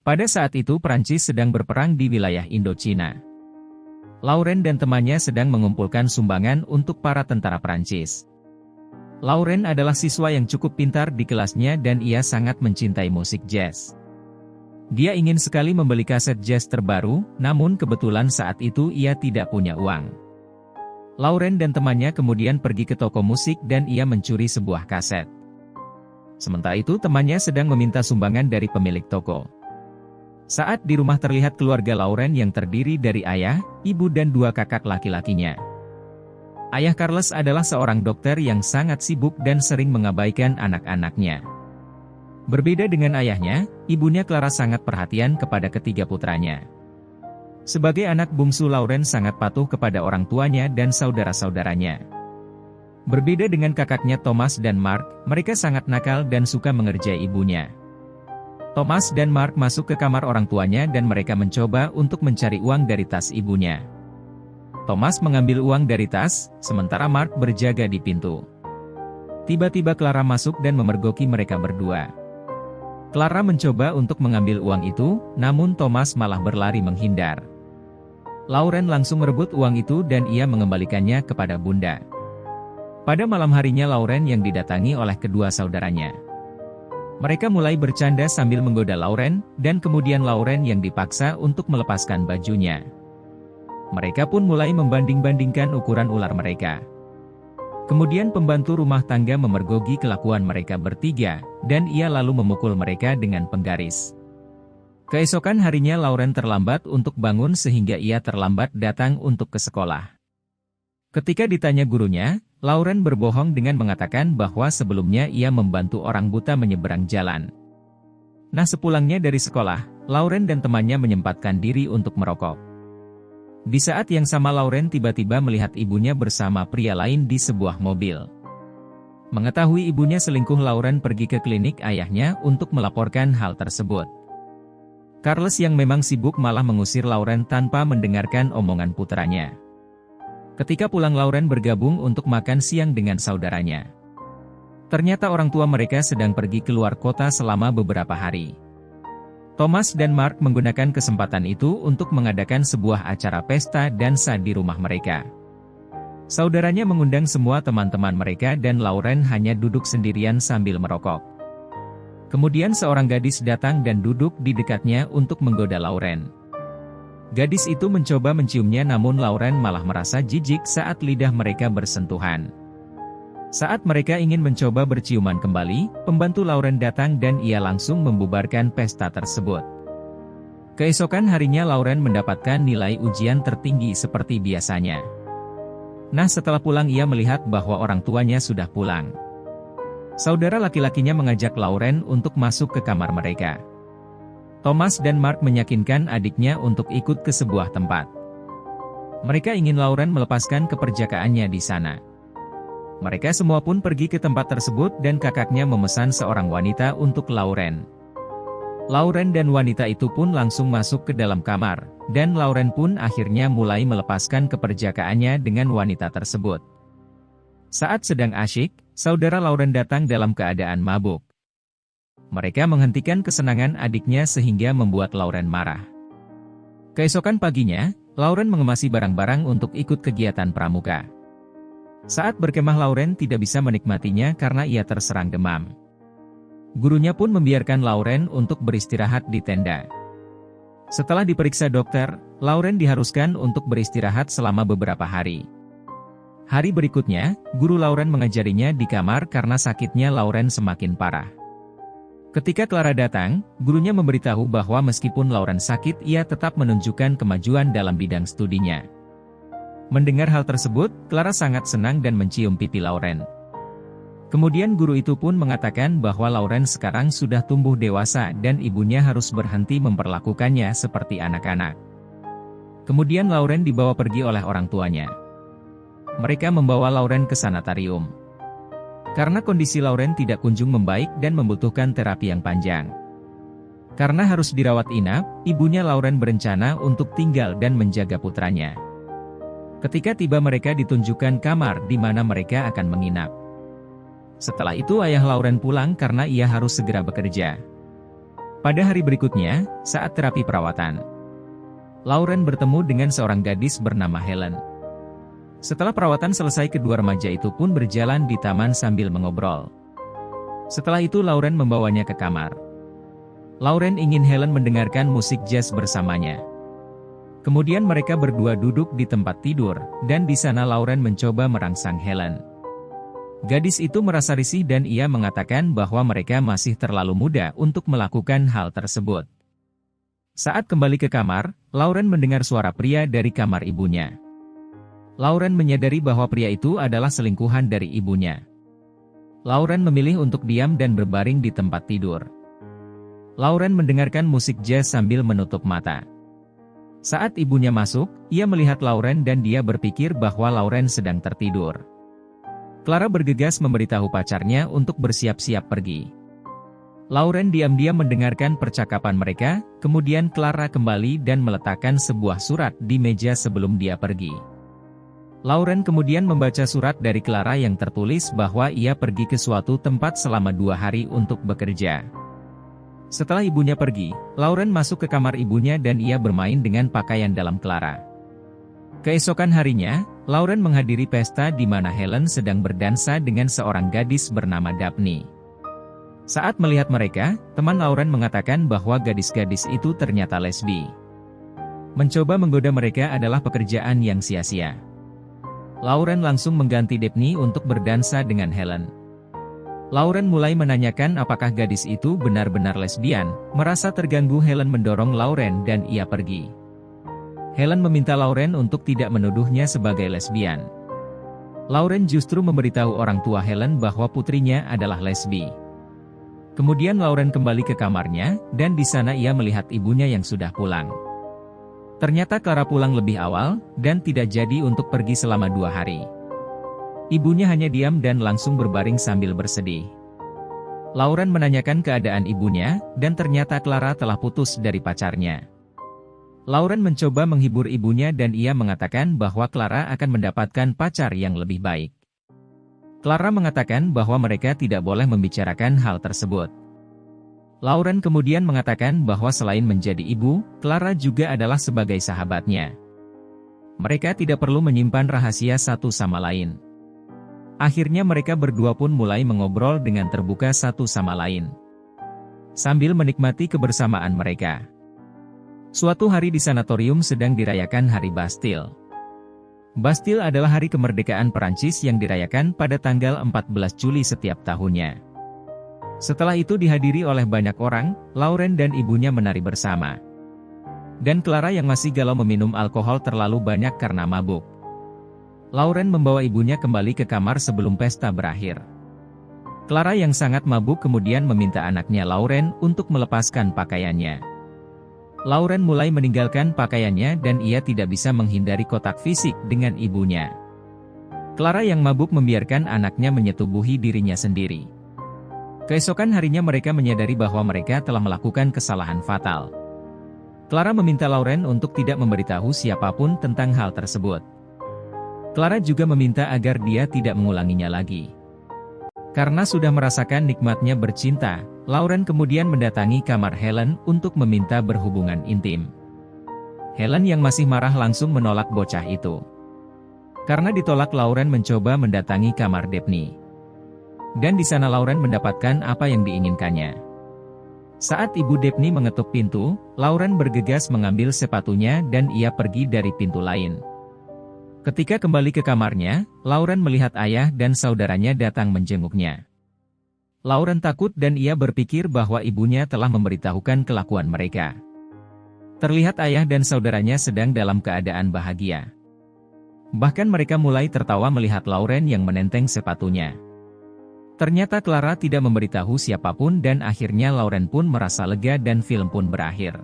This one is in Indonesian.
Pada saat itu Prancis sedang berperang di wilayah Indochina. Lauren dan temannya sedang mengumpulkan sumbangan untuk para tentara Prancis. Lauren adalah siswa yang cukup pintar di kelasnya dan ia sangat mencintai musik jazz. Dia ingin sekali membeli kaset jazz terbaru, namun kebetulan saat itu ia tidak punya uang. Lauren dan temannya kemudian pergi ke toko musik dan ia mencuri sebuah kaset. Sementara itu temannya sedang meminta sumbangan dari pemilik toko. Saat di rumah terlihat keluarga Lauren yang terdiri dari ayah, ibu dan dua kakak laki-lakinya. Ayah Carles adalah seorang dokter yang sangat sibuk dan sering mengabaikan anak-anaknya. Berbeda dengan ayahnya, ibunya Clara sangat perhatian kepada ketiga putranya. Sebagai anak bungsu Lauren sangat patuh kepada orang tuanya dan saudara-saudaranya. Berbeda dengan kakaknya Thomas dan Mark, mereka sangat nakal dan suka mengerjai ibunya. Thomas dan Mark masuk ke kamar orang tuanya dan mereka mencoba untuk mencari uang dari tas ibunya. Thomas mengambil uang dari tas, sementara Mark berjaga di pintu. Tiba-tiba Clara masuk dan memergoki mereka berdua. Clara mencoba untuk mengambil uang itu, namun Thomas malah berlari menghindar. Lauren langsung merebut uang itu dan ia mengembalikannya kepada bunda. Pada malam harinya Lauren yang didatangi oleh kedua saudaranya. Mereka mulai bercanda sambil menggoda Lauren, dan kemudian Lauren yang dipaksa untuk melepaskan bajunya. Mereka pun mulai membanding-bandingkan ukuran ular mereka. Kemudian pembantu rumah tangga memergoki kelakuan mereka bertiga, dan ia lalu memukul mereka dengan penggaris. Keesokan harinya Lauren terlambat untuk bangun sehingga ia terlambat datang untuk ke sekolah. Ketika ditanya gurunya, Lauren berbohong dengan mengatakan bahwa sebelumnya ia membantu orang buta menyeberang jalan. Nah, sepulangnya dari sekolah, Lauren dan temannya menyempatkan diri untuk merokok. Di saat yang sama Lauren tiba-tiba melihat ibunya bersama pria lain di sebuah mobil. Mengetahui ibunya selingkuh, Lauren pergi ke klinik ayahnya untuk melaporkan hal tersebut. Carles yang memang sibuk malah mengusir Lauren tanpa mendengarkan omongan putranya. Ketika pulang Lauren bergabung untuk makan siang dengan saudaranya. Ternyata orang tua mereka sedang pergi keluar kota selama beberapa hari. Thomas dan Mark menggunakan kesempatan itu untuk mengadakan sebuah acara pesta dansa di rumah mereka. Saudaranya mengundang semua teman-teman mereka dan Lauren hanya duduk sendirian sambil merokok. Kemudian seorang gadis datang dan duduk di dekatnya untuk menggoda Lauren. Gadis itu mencoba menciumnya namun Lauren malah merasa jijik saat lidah mereka bersentuhan. Saat mereka ingin mencoba berciuman kembali, pembantu Lauren datang dan ia langsung membubarkan pesta tersebut. Keesokan harinya Lauren mendapatkan nilai ujian tertinggi seperti biasanya. Nah, setelah pulang ia melihat bahwa orang tuanya sudah pulang. Saudara laki-lakinya mengajak Lauren untuk masuk ke kamar mereka. Thomas dan Mark meyakinkan adiknya untuk ikut ke sebuah tempat. Mereka ingin Lauren melepaskan keperjakaannya di sana. Mereka semua pun pergi ke tempat tersebut dan kakaknya memesan seorang wanita untuk Lauren. Lauren dan wanita itu pun langsung masuk ke dalam kamar, dan Lauren pun akhirnya mulai melepaskan keperjakaannya dengan wanita tersebut. Saat sedang asyik, saudara Lauren datang dalam keadaan mabuk. Mereka menghentikan kesenangan adiknya sehingga membuat Lauren marah. Keesokan paginya, Lauren mengemasi barang-barang untuk ikut kegiatan pramuka. Saat berkemah Lauren tidak bisa menikmatinya karena ia terserang demam. Gurunya pun membiarkan Lauren untuk beristirahat di tenda. Setelah diperiksa dokter, Lauren diharuskan untuk beristirahat selama beberapa hari. Hari berikutnya, guru Lauren mengajarinya di kamar karena sakitnya Lauren semakin parah. Ketika Clara datang, gurunya memberitahu bahwa meskipun Lauren sakit ia tetap menunjukkan kemajuan dalam bidang studinya. Mendengar hal tersebut, Clara sangat senang dan mencium pipi Lauren. Kemudian guru itu pun mengatakan bahwa Lauren sekarang sudah tumbuh dewasa dan ibunya harus berhenti memperlakukannya seperti anak-anak. Kemudian Lauren dibawa pergi oleh orang tuanya. Mereka membawa Lauren ke sanitarium. Karena kondisi Lauren tidak kunjung membaik dan membutuhkan terapi yang panjang. Karena harus dirawat inap, ibunya Lauren berencana untuk tinggal dan menjaga putranya. Ketika tiba mereka ditunjukkan kamar di mana mereka akan menginap. Setelah itu ayah Lauren pulang karena ia harus segera bekerja. Pada hari berikutnya, saat terapi perawatan, Lauren bertemu dengan seorang gadis bernama Helen. Setelah perawatan selesai, kedua remaja itu pun berjalan di taman sambil mengobrol. Setelah itu Lauren membawanya ke kamar. Lauren ingin Helen mendengarkan musik jazz bersamanya. Kemudian mereka berdua duduk di tempat tidur, dan di sana Lauren mencoba merangsang Helen. Gadis itu merasa risih dan ia mengatakan bahwa mereka masih terlalu muda untuk melakukan hal tersebut. Saat kembali ke kamar, Lauren mendengar suara pria dari kamar ibunya. Lauren menyadari bahwa pria itu adalah selingkuhan dari ibunya. Lauren memilih untuk diam dan berbaring di tempat tidur. Lauren mendengarkan musik jazz sambil menutup mata. Saat ibunya masuk, ia melihat Lauren dan dia berpikir bahwa Lauren sedang tertidur. Clara bergegas memberitahu pacarnya untuk bersiap-siap pergi. Lauren diam-diam mendengarkan percakapan mereka, kemudian Clara kembali dan meletakkan sebuah surat di meja sebelum dia pergi. Lauren kemudian membaca surat dari Clara yang tertulis bahwa ia pergi ke suatu tempat selama 2 hari untuk bekerja. Setelah ibunya pergi, Lauren masuk ke kamar ibunya dan ia bermain dengan pakaian dalam Clara. Keesokan harinya, Lauren menghadiri pesta di mana Helen sedang berdansa dengan seorang gadis bernama Daphne. Saat melihat mereka, teman Lauren mengatakan bahwa gadis-gadis itu ternyata lesbi. Mencoba menggoda mereka adalah pekerjaan yang sia-sia. Lauren langsung mengganti Daphne untuk berdansa dengan Helen. Lauren mulai menanyakan apakah gadis itu benar-benar lesbian. Merasa terganggu, Helen mendorong Lauren dan ia pergi. Helen meminta Lauren untuk tidak menuduhnya sebagai lesbian. Lauren justru memberitahu orang tua Helen bahwa putrinya adalah lesbi. Kemudian Lauren kembali ke kamarnya, dan di sana ia melihat ibunya yang sudah pulang. Ternyata Clara pulang lebih awal, dan tidak jadi untuk pergi selama 2 hari. Ibunya hanya diam dan langsung berbaring sambil bersedih. Lauren menanyakan keadaan ibunya, dan ternyata Clara telah putus dari pacarnya. Lauren mencoba menghibur ibunya dan ia mengatakan bahwa Clara akan mendapatkan pacar yang lebih baik. Clara mengatakan bahwa mereka tidak boleh membicarakan hal tersebut. Lauren kemudian mengatakan bahwa selain menjadi ibu, Clara juga adalah sebagai sahabatnya. Mereka tidak perlu menyimpan rahasia satu sama lain. Akhirnya mereka berdua pun mulai mengobrol dengan terbuka satu sama lain, sambil menikmati kebersamaan mereka. Suatu hari di sanatorium sedang dirayakan Hari Bastille. Bastille adalah hari kemerdekaan Perancis yang dirayakan pada tanggal 14 Juli setiap tahunnya. Setelah itu dihadiri oleh banyak orang, Lauren dan ibunya menari bersama. Dan Clara yang masih galau meminum alkohol terlalu banyak karena mabuk. Lauren membawa ibunya kembali ke kamar sebelum pesta berakhir. Clara yang sangat mabuk kemudian meminta anaknya Lauren untuk melepaskan pakaiannya. Lauren mulai meninggalkan pakaiannya dan ia tidak bisa menghindari kontak fisik dengan ibunya. Clara yang mabuk membiarkan anaknya menyetubuhi dirinya sendiri. Keesokan harinya mereka menyadari bahwa mereka telah melakukan kesalahan fatal. Clara meminta Lauren untuk tidak memberitahu siapapun tentang hal tersebut. Clara juga meminta agar dia tidak mengulanginya lagi. Karena sudah merasakan nikmatnya bercinta, Lauren kemudian mendatangi kamar Helen untuk meminta berhubungan intim. Helen yang masih marah langsung menolak bocah itu. Karena ditolak, Lauren mencoba mendatangi kamar Daphne. Dan di sana Lauren mendapatkan apa yang diinginkannya. Saat ibu Daphne mengetuk pintu, Lauren bergegas mengambil sepatunya dan ia pergi dari pintu lain. Ketika kembali ke kamarnya, Lauren melihat ayah dan saudaranya datang menjenguknya. Lauren takut dan ia berpikir bahwa ibunya telah memberitahukan kelakuan mereka. Terlihat ayah dan saudaranya sedang dalam keadaan bahagia. Bahkan mereka mulai tertawa melihat Lauren yang menenteng sepatunya. Ternyata Clara tidak memberitahu siapapun dan akhirnya Lauren pun merasa lega dan film pun berakhir.